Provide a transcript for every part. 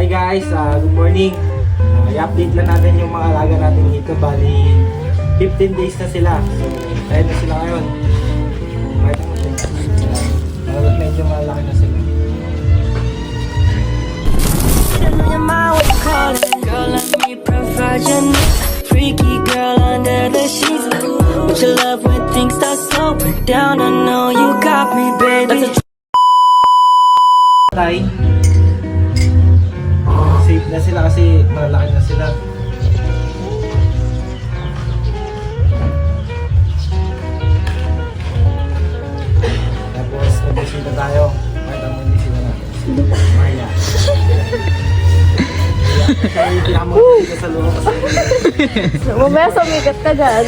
Hi guys, good morning. I-update lang natin yung mga alaga natin dito. Bali, 15 days na sila. So, tayo na sila ngayon. Medyo malaki na sila. Girl, let me provide your needs. Freaky girl under the sheets. With your love when things start slowing down, I know you got me, baby. Tay. Safe na sila kasi malaki na sila. Tapos nabisita tayo. Makita mo hindi sila natin. Maya. Siya yung pinakamulit sa loob. Mamaya sumigat ka dyan.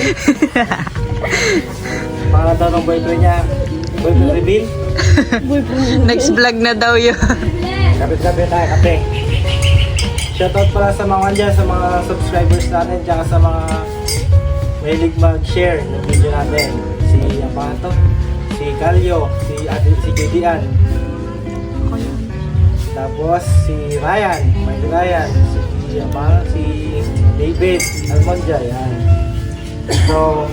Pangalan ng boyfriend niya. Boyfriend reveal. Next vlog na daw yun. Kapit-kapit tayo, kape. Shoutout pala sa mga dyan, sa mga subscribers natin, tsaka sa mga mahilig mag-share ng video natin. Si, apa to? Si Calio, si Judian. Tapos si Ryan, Mike Ryan, si David Almondia, yan. So,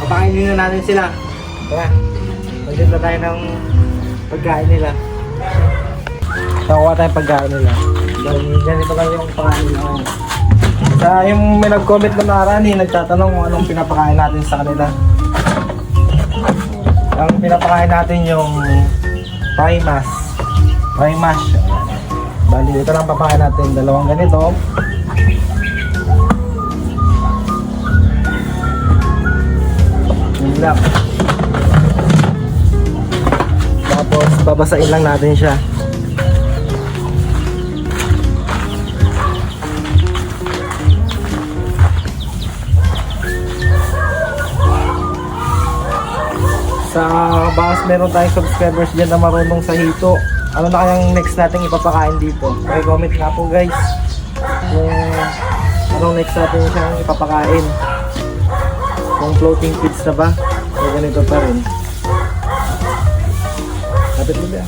kapakainin na natin sila. Tara, magdito tayo ng pagkain nila. Nakuha tayong pagkain nila. Ganito lang yung pagkain nila. Sa yung may nag-comment na nakaraan, nagtatanong kung anong pinapakain natin sa kanila. Ang pinapakain natin yung Primas. Primash. Bali, ito lang papakain natin. Dalawang ganito. Yun lang. Tapos, babasain lang natin siya. Sa baka meron tayong subscribers dyan na marunong sa hito. Ano na kayang next nating ipapakain dito? I-comment nga po guys kung anong next natin siyang ipapakain. Kung floating feeds na ba o ganito pa rin. Kapit mo ba?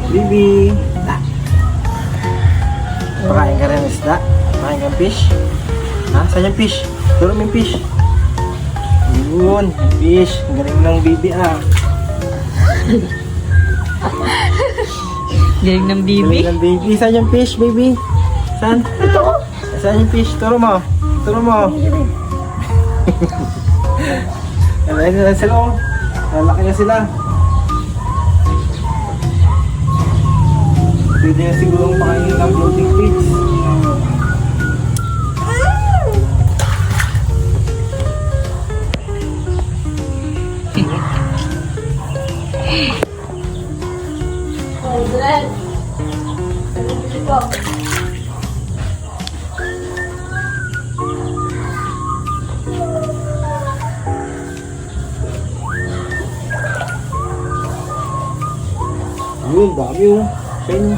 Bibi! Pakain ka rin ng isda? Pakain ka ng fish? Ha? Saan yung fish? Turo mo yung fish. Yun, fish. Ang galing ng bibi Galing ng bibi. Galing ng bibi. Saan yung fish, baby? Saan? Ito. Saan yung fish? Turo mo. Turo mo. Ayan na sila. Lalaki na sila. Pwede na sigurong pakainin ng floating feeds. Yun, dami yung pen.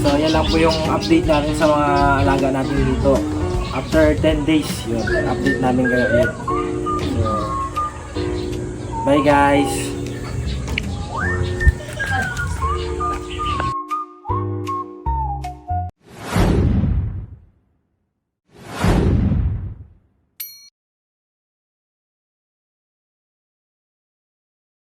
So, yan lang po yung update natin sa mga alaga natin dito. After 10 days, yun, update namin kayo ulit. So, bye guys!